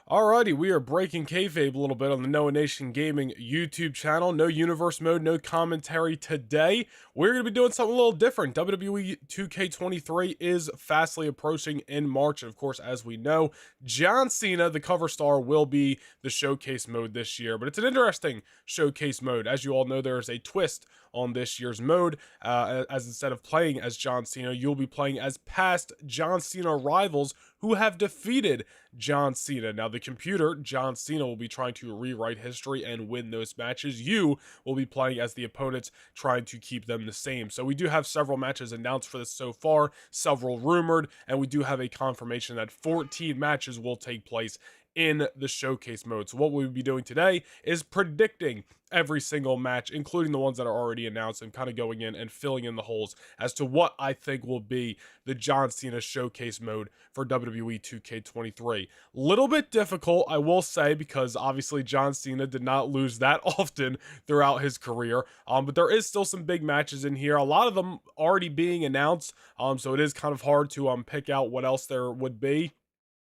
Alrighty, we are breaking kayfabe a little bit on the Noah Nation Gaming YouTube channel. No universe mode, no commentary today. We're going to be doing something a little different. WWE 2K23 is fastly approaching in March. And of course, as we know, John Cena, the cover star, will be the showcase mode this year. But it's an interesting showcase mode. As you all know, there is a twist on this year's mode, as instead of playing as John Cena, you'll be playing as past John Cena rivals who have defeated John Cena. Now, the computer, John Cena, will be trying to rewrite history and win those matches. You will be playing as the opponents, trying to keep them the same. So we do have several matches announced for this so far, several rumored, and we do have a confirmation that 14 matches will take place in the showcase mode. So what we'll be doing today is predicting every single match, including the ones that are already announced, and kind of going in and filling in the holes as to what I think will be the John Cena showcase mode for WWE 2K23. Little bit difficult, I will say, because obviously John Cena did not lose that often throughout his career, but there is still some big matches in here, a lot of them already being announced, so it is kind of hard to pick out what else there would be.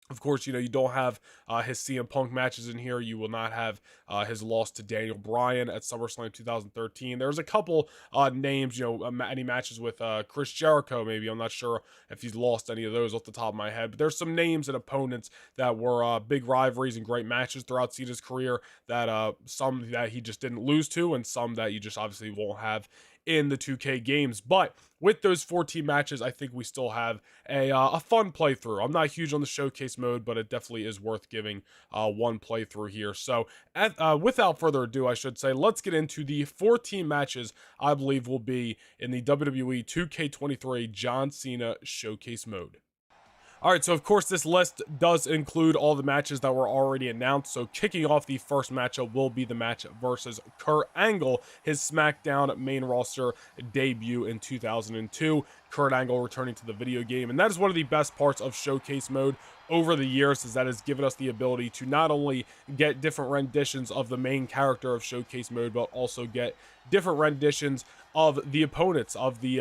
Of course, you don't have his CM Punk matches in here. You will not have his loss to Daniel Bryan at SummerSlam 2013. There's a couple names, any matches with Chris Jericho, maybe. I'm not sure if he's lost any of those off the top of my head. But there's some names and opponents that were big rivalries and great matches throughout Cena's career, that some that he just didn't lose to, and some that you just obviously won't have in the 2K games. But with those 14 matches, I think we still have a fun playthrough. I'm not huge on the showcase mode, but it definitely is worth giving one playthrough here. So without further ado, I should say, let's get into the 14 matches I believe will be in the WWE 2K23 John Cena showcase mode. All right, so of course this list does include all the matches that were already announced. So kicking off the first matchup will be the match versus Kurt Angle, his SmackDown main roster debut in 2002. Kurt Angle returning to the video game, and that is one of the best parts of showcase mode over the years, is that has given us the ability to not only get different renditions of the main character of showcase mode, but also get different renditions of the opponents of the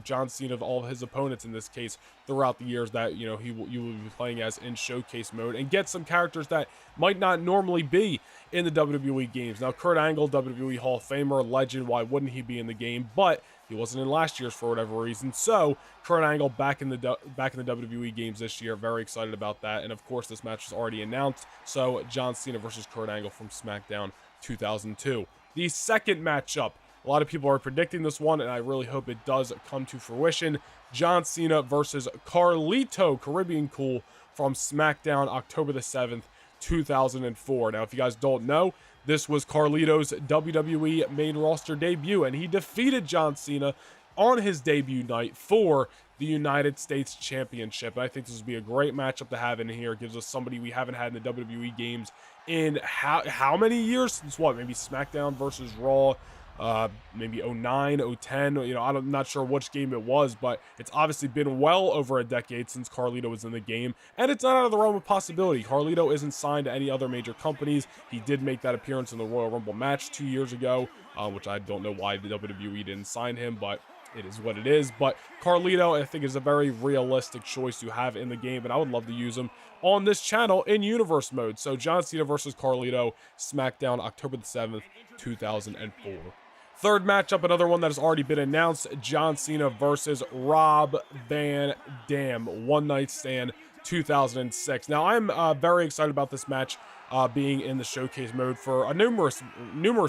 John Cena, of all of his opponents in this case, throughout the years that you will be playing as in showcase mode, and get some characters that might not normally be in the WWE games. Now, Kurt Angle, WWE Hall of Famer, legend, why wouldn't he be in the game? But he wasn't in last year's for whatever reason. So Kurt Angle back in the WWE games this year. Very excited about that. And of course, this match was already announced. So John Cena versus Kurt Angle from SmackDown 2002. The second matchup, a lot of people are predicting this one, and I really hope it does come to fruition. John Cena versus Carlito, Caribbean Cool, from SmackDown October the 7th, 2004. Now, if you guys don't know, this was Carlito's WWE main roster debut, and he defeated John Cena on his debut night for the United States Championship. And I think this would be a great matchup to have in here. It gives us somebody we haven't had in the WWE games in how many years? Since what? Maybe SmackDown versus Raw, maybe 09, 010, I'm not sure which game it was, but it's obviously been well over a decade since Carlito was in the game, and it's not out of the realm of possibility. Carlito isn't signed to any other major companies. He did make that appearance in the Royal Rumble match 2 years ago, which I don't know why the WWE didn't sign him, but it is what it is. But Carlito, I think, is a very realistic choice to have in the game, and I would love to use him on this channel in universe mode. So John Cena versus Carlito, SmackDown, October the 7th, 2004. Third matchup, another one that has already been announced, John Cena versus Rob Van Dam, One Night Stand 2006. Now, I'm very excited about this match being in the showcase mode for numerous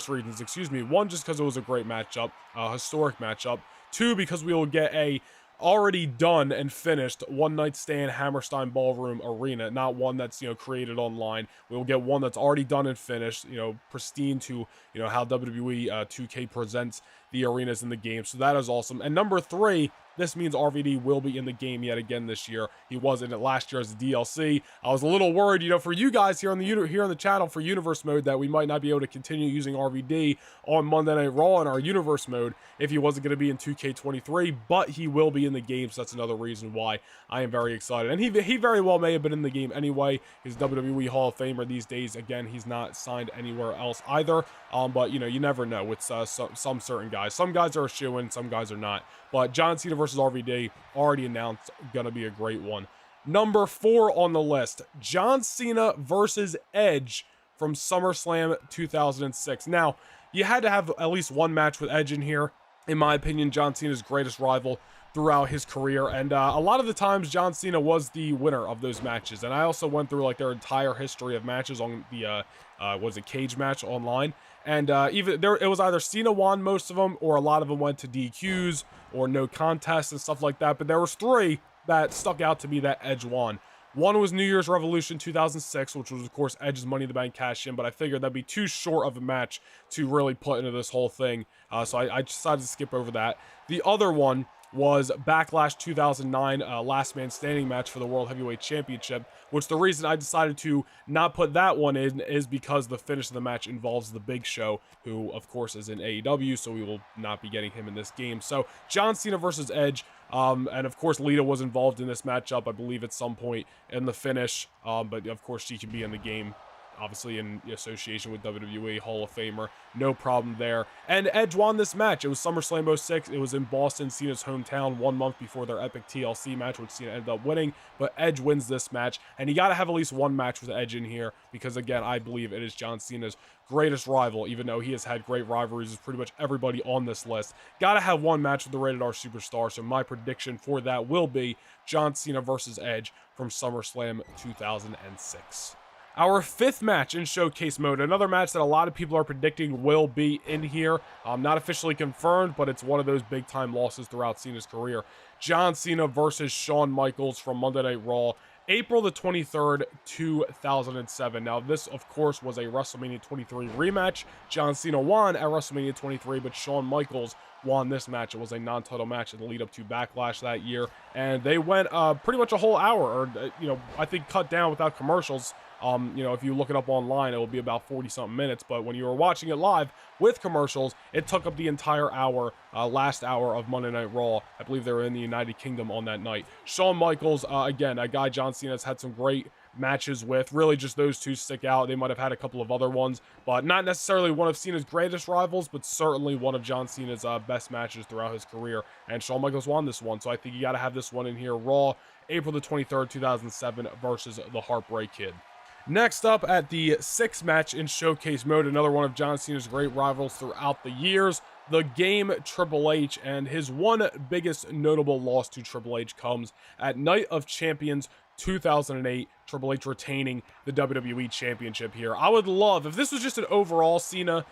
reasons, excuse me. One, just because it was a great matchup, a historic matchup. Two, because we will get a already done and finished One Night Stand Hammerstein Ballroom Arena, not one that's created online. We'll get one that's already done and finished, pristine to how WWE 2K presents the arenas in the game. So that is awesome. And number three, this means RVD will be in the game yet again this year. He was in it last year as a DLC. I was a little worried, for you guys here on the channel for Universe Mode, that we might not be able to continue using RVD on Monday Night Raw in our Universe Mode if he wasn't going to be in 2K23, but he will be in the game, so that's another reason why I am very excited. And he very well may have been in the game anyway. He's WWE Hall of Famer these days. Again, he's not signed anywhere else either, but you never know with some certain guys. Some guys are a shoo-in, some guys are not. But John Cena versus RVD, already announced, gonna be a great one. Number 4 on the list, John Cena versus Edge from SummerSlam 2006. Now, you had to have at least one match with Edge in here. In my opinion, John Cena's greatest rival throughout his career, and a lot of the times John Cena was the winner of those matches. And I also went through like their entire history of matches on the was it Cage Match online, and even there it was either Cena won most of them, or a lot of them went to DQs or no contest and stuff like that. But there was 3 that stuck out to me that Edge won. One was New Year's Revolution 2006, which was, of course, Edge's Money in the Bank cash-in, but I figured that'd be too short of a match to really put into this whole thing, so I decided to skip over that. The other one was Backlash 2009, Last Man Standing match for the World Heavyweight Championship, which the reason I decided to not put that one in is because the finish of the match involves The Big Show, who, of course, is in AEW, so we will not be getting him in this game. So, John Cena versus Edge, and of course, Lita was involved in this matchup, I believe, at some point in the finish, but of course, she can be in the game, obviously in association with WWE, Hall of Famer, no problem there. And Edge won this match. It was SummerSlam 06. It was in Boston, Cena's hometown, 1 month before their epic TLC match, which Cena ended up winning. But Edge wins this match, and you got to have at least one match with Edge in here, because again, I believe it is John Cena's greatest rival, even though he has had great rivalries with pretty much everybody on this list. Got to have one match with the Rated R Superstar, so my prediction for that will be John Cena versus Edge from SummerSlam 2006. Our 5th match in Showcase Mode, another match that a lot of people are predicting will be in here. Not officially confirmed, but it's one of those big-time losses throughout Cena's career. John Cena versus Shawn Michaels from Monday Night Raw, April the 23rd, 2007. Now, this, of course, was a WrestleMania 23 rematch. John Cena won at WrestleMania 23, but Shawn Michaels won this match. It was a non-title match in the lead up to Backlash that year, and they went pretty much a whole hour, or, I think cut down without commercials. If you look it up online, it will be about 40-something minutes, but when you were watching it live with commercials, it took up the entire hour, last hour of Monday Night Raw. I believe they were in the United Kingdom on that night. Shawn Michaels, again, a guy John Cena has had some great matches with. Really just those two stick out. They might have had a couple of other ones, but not necessarily one of Cena's greatest rivals, but certainly one of John Cena's best matches throughout his career, and Shawn Michaels won this one, so I think you got to have this one in here. Raw, April the 23rd, 2007 versus the Heartbreak Kid. Next up at the 6th match in Showcase Mode, another one of John Cena's great rivals throughout the years, the Game Triple H, and his one biggest notable loss to Triple H comes at Night of Champions 2008, Triple H retaining the WWE Championship here. I would love, if this was just an overall Cena,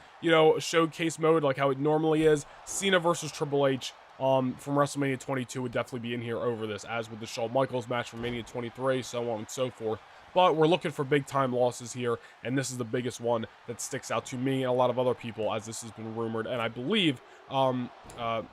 Showcase Mode like how it normally is, Cena versus Triple H from WrestleMania 22 would definitely be in here over this, as with the Shawn Michaels match from Mania 23, so on and so forth. But we're looking for big-time losses here, and this is the biggest one that sticks out to me and a lot of other people, as this has been rumored, and I believe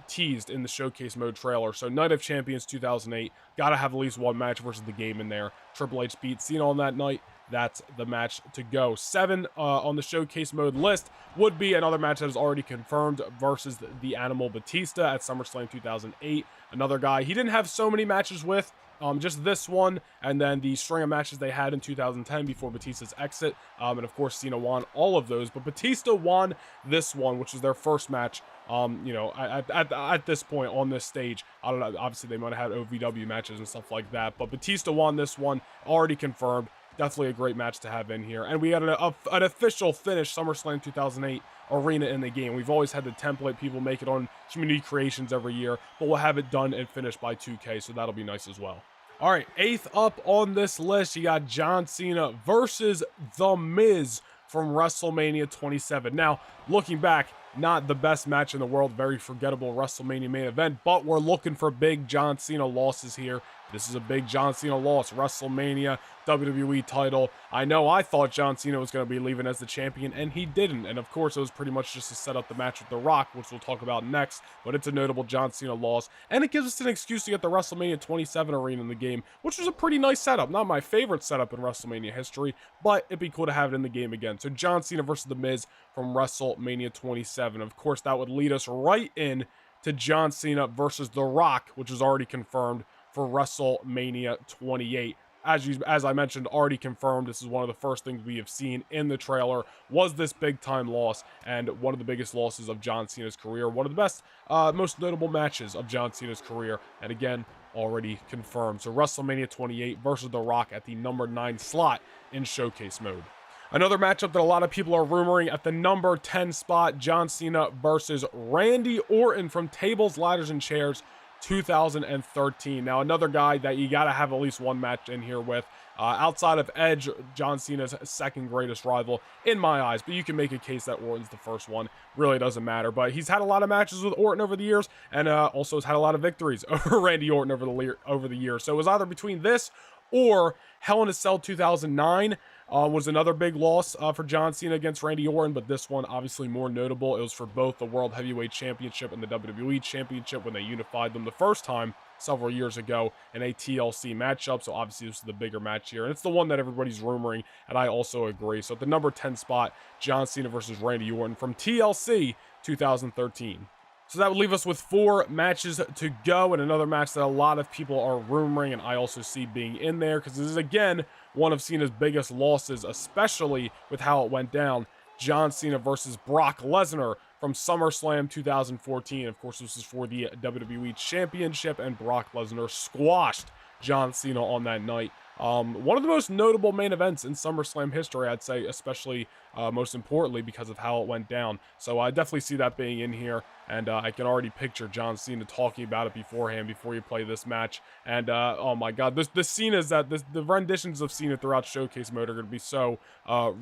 teased in the Showcase Mode trailer. So Night of Champions 2008, gotta have at least one match versus the Game in there. Triple H beat Cena on that night. That's the match to go. 7 on the Showcase Mode list would be another match that is already confirmed versus the Animal Batista at SummerSlam 2008. Another guy he didn't have so many matches with, just this one, and then the string of matches they had in 2010 before Batista's exit, and of course Cena won all of those, but Batista won this one, which was their first match. At this point on this stage, I don't know, obviously they might have had OVW matches and stuff like that, but Batista won this one, already confirmed. Definitely a great match to have in here. And we had an official finish, SummerSlam 2008 arena in the game. We've always had the template. People make it on community creations every year, but we'll have it done and finished by 2K, so that'll be nice as well. All right, 8th up on this list, you got John Cena versus The Miz from WrestleMania 27. Now, looking back, not the best match in the world, very forgettable WrestleMania main event, but we're looking for big John Cena losses here. This is a big John Cena loss. WrestleMania, WWE title. I know I thought John Cena was going to be leaving as the champion, and he didn't. And of course, it was pretty much just to set up the match with The Rock, which we'll talk about next. But it's a notable John Cena loss, and it gives us an excuse to get the WrestleMania 27 arena in the game, which was a pretty nice setup. Not my favorite setup in WrestleMania history, but it'd be cool to have it in the game again. So John Cena versus The Miz from WrestleMania 27. Of course, that would lead us right in to John Cena versus The Rock, which is already confirmed for WrestleMania 28. As I mentioned, already confirmed. This is one of the first things we have seen in the trailer, was this big-time loss, and one of the biggest losses of John Cena's career. One of the best, most notable matches of John Cena's career. And again, already confirmed. So WrestleMania 28 versus The Rock at the number 9 slot in Showcase Mode. Another matchup that a lot of people are rumoring at the number 10 spot, John Cena versus Randy Orton from Tables, Ladders, and Chairs 2013. Now, another guy that you got to have at least one match in here with. Outside of Edge, John Cena's second greatest rival in my eyes, but you can make a case that Orton's the first one. Really doesn't matter, but he's had a lot of matches with Orton over the years, and also has had a lot of victories over Randy Orton over the years. So it was either between this or Hell in a Cell 2009 was another big loss for John Cena against Randy Orton, but this one obviously more notable. It was for both the World Heavyweight Championship and the WWE Championship when they unified them the first time several years ago in a TLC matchup. So obviously this is the bigger match here, and it's the one that everybody's rumoring, and I also agree. So at the number 10 spot, John Cena versus Randy Orton from TLC 2013. So that would leave us with 4 matches to go, and another match that a lot of people are rumoring, and I also see being in there, because this is, again, one of Cena's biggest losses, especially with how it went down. John Cena versus Brock Lesnar from SummerSlam 2014. Of course, this is for the WWE Championship, and Brock Lesnar squashed John Cena on that night. One of the most notable main events in SummerSlam history, I'd say, especially most importantly because of how it went down. So I definitely see that being in here, and I can already picture John Cena talking about it beforehand before you play this match. And oh my God, the Cena's the renditions of Cena throughout Showcase Mode are going to be so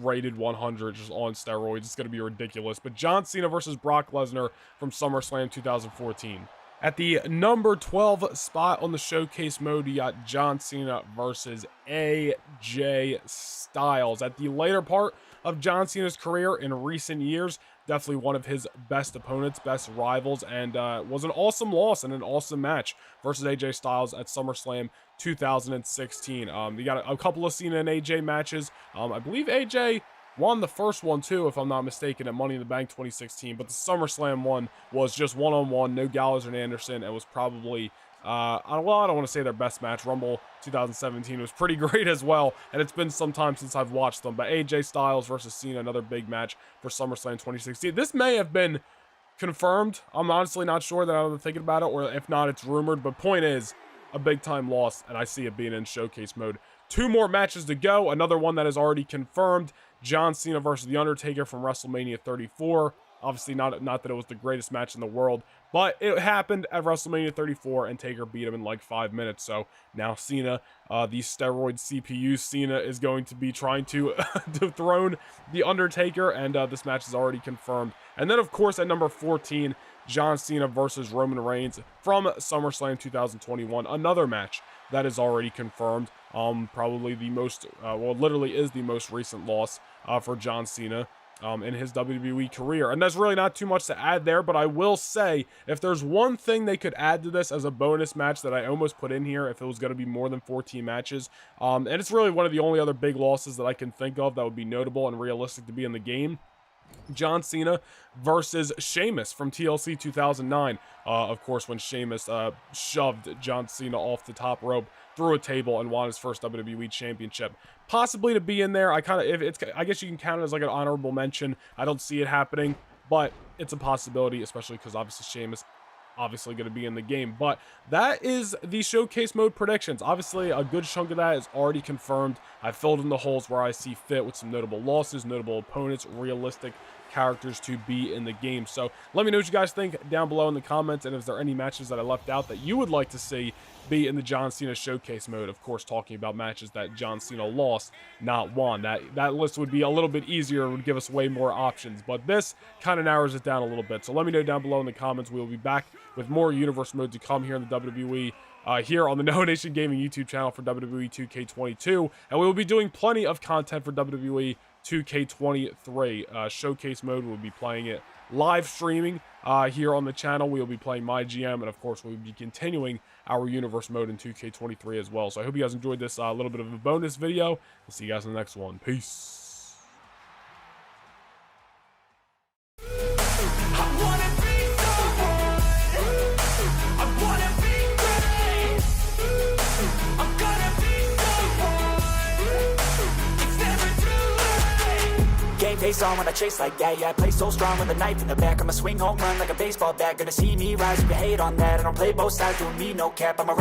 rated 100, just on steroids. It's going to be ridiculous. But John Cena versus Brock Lesnar from SummerSlam 2014. At the number 12 spot on the Showcase Mode, you got John Cena versus AJ Styles. At the later part of John Cena's career in recent years, definitely one of his best opponents, best rivals, and was an awesome loss and an awesome match versus AJ Styles at SummerSlam 2016. You got a couple of Cena and AJ matches. I believe AJ won the first one too, if I'm not mistaken, at Money in the Bank 2016, but the SummerSlam one was just one-on-one, no Gallows and Anderson, and was probably, well, I don't want to say their best match. Rumble 2017 was pretty great as well, and it's been some time since I've watched them, but AJ Styles versus Cena, another big match for SummerSlam 2016. This may have been confirmed. I'm honestly not sure that I'm thinking about it, or if not, it's rumored, but point is, a big-time loss, and I see it being in Showcase Mode. 2 more matches to go. Another one that is already confirmed. John Cena versus The Undertaker from WrestleMania 34. Obviously, not that it was the greatest match in the world, but it happened at WrestleMania 34, and Taker beat him in like 5 minutes. So now Cena, the steroid CPU Cena, is going to be trying to dethrone The Undertaker, and this match is already confirmed. And then, of course, at number 14, John Cena versus Roman Reigns from SummerSlam 2021. Another match that is already confirmed. Probably the most, well, literally is the most recent loss for John Cena in his WWE career. And there's really not too much to add there, but I will say, if there's one thing they could add to this as a bonus match that I almost put in here, if it was going to be more than 14 matches, and it's really one of the only other big losses that I can think of that would be notable and realistic to be in the game, John Cena versus Sheamus from TLC 2009. Of course, when Sheamus shoved John Cena off the top rope through a table and won his first WWE Championship. Possibly to be in there. I guess you can count it as like an honorable mention. I don't see it happening, but it's a possibility, especially because obviously Sheamus obviously going to be in the game. But that is the Showcase Mode predictions. Obviously, a good chunk of that is already confirmed. I filled in the holes where I see fit with some notable losses, notable opponents, realistic characters to be in the game. So let me know what you guys think down below in the comments, and if there are any matches that I left out that you would like to see be in the John Cena Showcase Mode. Of course, talking about matches that John Cena lost, not won. That list would be a little bit easier, would give us way more options, but this kind of narrows it down a little bit. So let me know down below in the comments. We will be back with more Universe Mode to come here in the WWE, here on the No Nation Gaming YouTube channel for WWE 2K22, and we will be doing plenty of content for WWE 2K23 Showcase Mode. We'll be playing it live streaming here on the channel. We'll be playing my GM, and of course we'll be continuing our Universe Mode in 2K23 as well. So I hope you guys enjoyed this little bit of a bonus video. We'll see you guys in the next one. Peace. Face on when I chase like that, yeah, I play so strong with a knife in the back. I'ma swing home run like a baseball bat. Gonna see me rise if you hate on that. I don't play both sides, doing me no cap. I'm a